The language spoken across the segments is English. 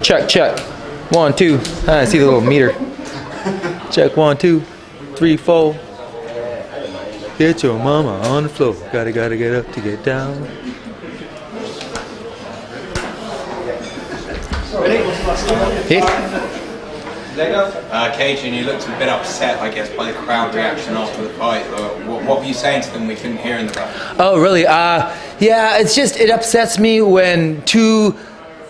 Check, check. 1, 2. I see the little meter. Check 1, 2, 3, 4. Get your mama on the floor. Gotta get up to get down. Hit. Kajan, you looked a bit upset, I guess, by the crowd reaction after the fight. What were you saying to them we couldn't hear in the back? Oh, really? Yeah, it upsets me when two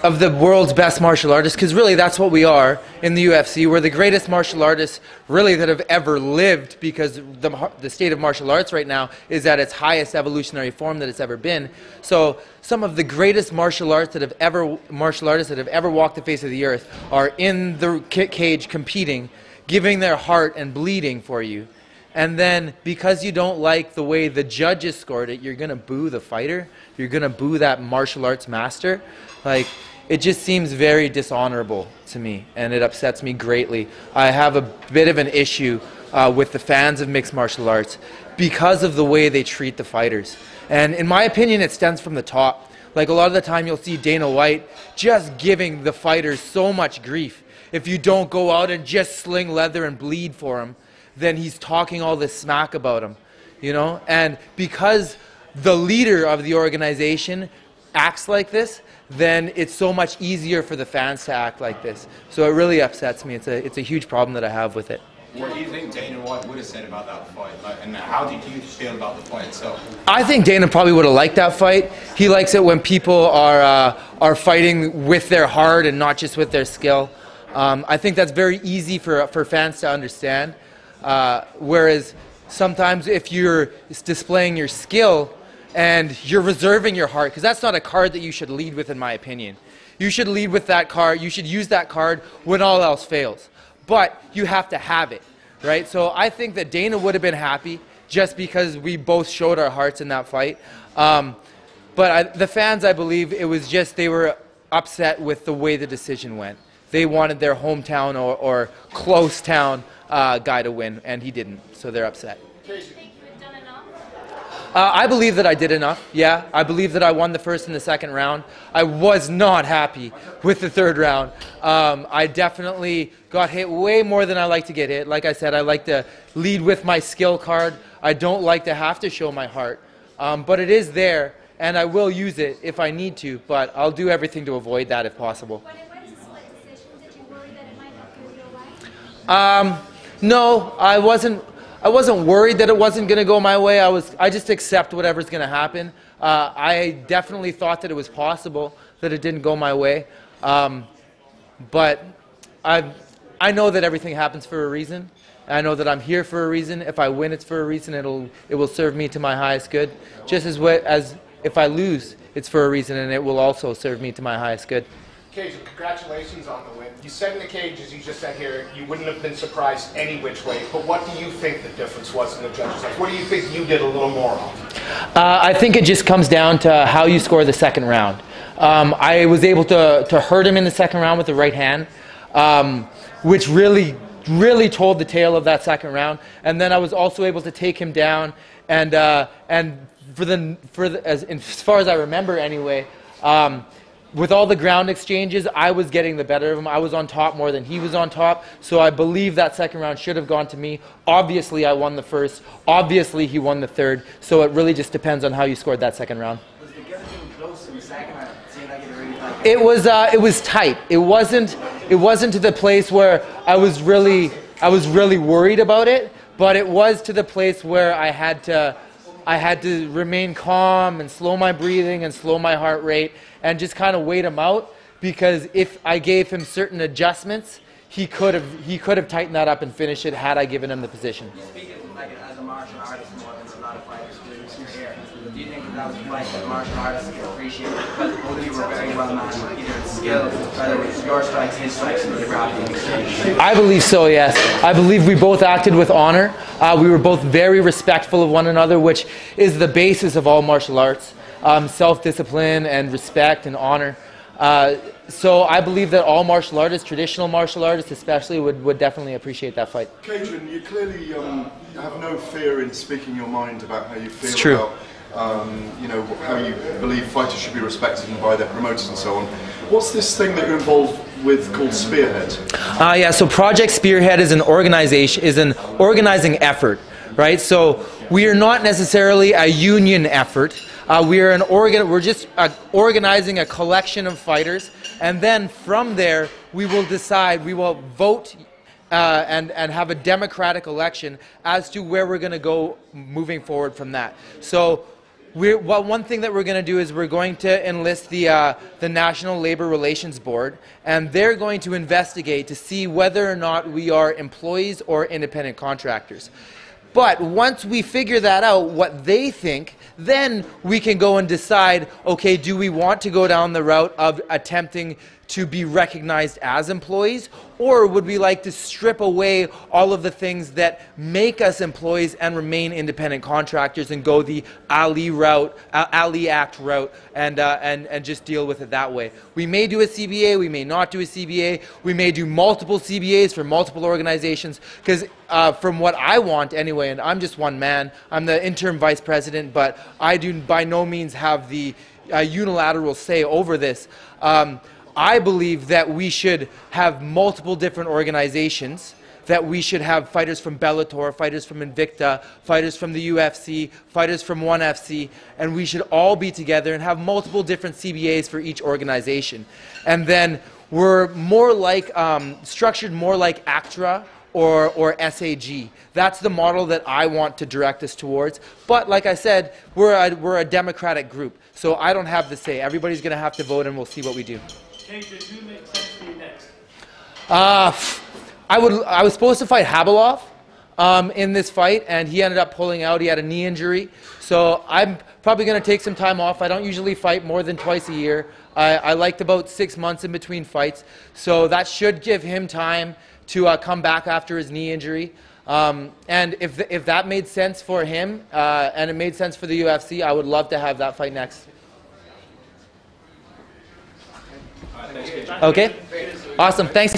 of the world's best martial artists, because really that's what we are in the UFC. We're the greatest martial artists really that have ever lived, because the state of martial arts right now is at its highest evolutionary form that it's ever been. So some of the greatest martial artists that have ever walked the face of the earth are in the cage competing, giving their heart and bleeding for you. And then because you don't like the way the judges scored it, you're going to boo the fighter. You're going to boo that martial arts master. Like, it just seems very dishonorable to me, and it upsets me greatly. I have a bit of an issue with the fans of mixed martial arts because of the way they treat the fighters. And in my opinion, it stems from the top. Like, a lot of the time you'll see Dana White just giving the fighters so much grief. If you don't go out and just sling leather and bleed for them, then he's talking all this smack about him, you know? And because the leader of the organization acts like this, then it's so much easier for the fans to act like this. So it really upsets me. It's a huge problem that I have with it. What do you think Dana White would have said about that fight? And how did you feel about the fight itself? I think Dana probably would have liked that fight. He likes it when people are fighting with their heart and not just with their skill. I think that's very easy for fans to understand. Whereas sometimes if you're displaying your skill and you're reserving your heart, because that's not a card that you should lead with, in my opinion. You should lead with that card. You should use that card when all else fails. But you have to have it, right? So I think that Dana would have been happy just because we both showed our hearts in that fight. But the fans, I believe, it was just they were upset with the way the decision went. They wanted their hometown or close town guy to win, and he didn't, so they're upset. Do you think you had done enough? I believe that I did enough, yeah. I believe that I won the first and the second round. I was not happy with the third round. I definitely got hit way more than I like to get hit. Like I said, I like to lead with my skill card. I don't like to have to show my heart. But it is there, and I will use it if I need to, but I'll do everything to avoid that if possible. When it went to split decision, did you worry that it might not go your way? No, I wasn't worried that it wasn't going to go my way. I just accept whatever's going to happen. I definitely thought that it was possible that it didn't go my way. But I know that everything happens for a reason. I know that I'm here for a reason. If I win, it's for a reason. It will serve me to my highest good. Just as if I lose, it's for a reason, and it will also serve me to my highest good. Kajan, congratulations on the win. You said in the cage, as you just said here, you wouldn't have been surprised any which way, but what do you think the difference was in the judges' eyes? What do you think you did a little more of? I think it just comes down to how you score the second round. I was able to hurt him in the second round with the right hand, which really told the tale of that second round. And then I was also able to take him down, and as far as I remember anyway, with all the ground exchanges, I was getting the better of him. I was on top more than he was on top. So I believe that second round should have gone to me. Obviously, I won the first. Obviously, he won the third. So it really just depends on how you scored that second round. Was the guillotine close in the second round? It was tight. It wasn't to the place where I was really worried about it, but it was to the place where I had to remain calm and slow my breathing and slow my heart rate and just kind of wait him out, because if I gave him certain adjustments, he could have tightened that up and finished it had I given him the position. Speaking like as a martial artist more than a lot of fighters do here, do you think that was a fight that martial artists can appreciate? Because both of you were very well matched, either in skill, whether it was your strikes, his strikes, and the grappling. I believe so, yes. I believe we both acted with honor. We were both very respectful of one another, which is the basis of all martial arts. Self-discipline and respect and honor. So I believe that all martial artists, traditional martial artists especially, would definitely appreciate that fight. Kajan, you clearly have no fear in speaking your mind about how you feel It's true. about you know, how you believe fighters should be respected and by their promoters and so on. What's this thing that you're involved with called Spearhead? Yeah, so Project Spearhead is an organizing effort, right? So we are not necessarily a union effort. We're just organizing a collection of fighters, and then from there we will decide, we will vote and have a democratic election as to where we're going to go moving forward from that. So one thing that we're going to do is we're going to enlist the National Labor Relations Board, and they're going to investigate to see whether or not we are employees or independent contractors. But once we figure that out, what they think, then we can go and decide, okay, do we want to go down the route of attempting to be recognized as employees, or would we like to strip away all of the things that make us employees and remain independent contractors and go the Ali Act route and just deal with it that way? We may do a CBA, we may not do a CBA, we may do multiple CBAs for multiple organizations, because from what I want anyway, and I'm just one man, I'm the interim vice president, but I do by no means have the unilateral say over this. I believe that we should have multiple different organizations, that we should have fighters from Bellator, fighters from Invicta, fighters from the UFC, fighters from ONE FC, and we should all be together and have multiple different CBAs for each organization. And then we're more like, structured more like ACTRA or SAG. That's the model that I want to direct us towards. But like I said, we're a democratic group, so I don't have the say. Everybody's going to have to vote, and we'll see what we do. Kajan, who makes sense for you next? I was supposed to fight Habilov in this fight, and he ended up pulling out. He had a knee injury, so I'm probably going to take some time off. I don't usually fight more than twice a year. I liked about 6 months in between fights, so that should give him time to come back after his knee injury. And if that made sense for him and it made sense for the UFC, I would love to have that fight next. Okay, awesome. Thanks.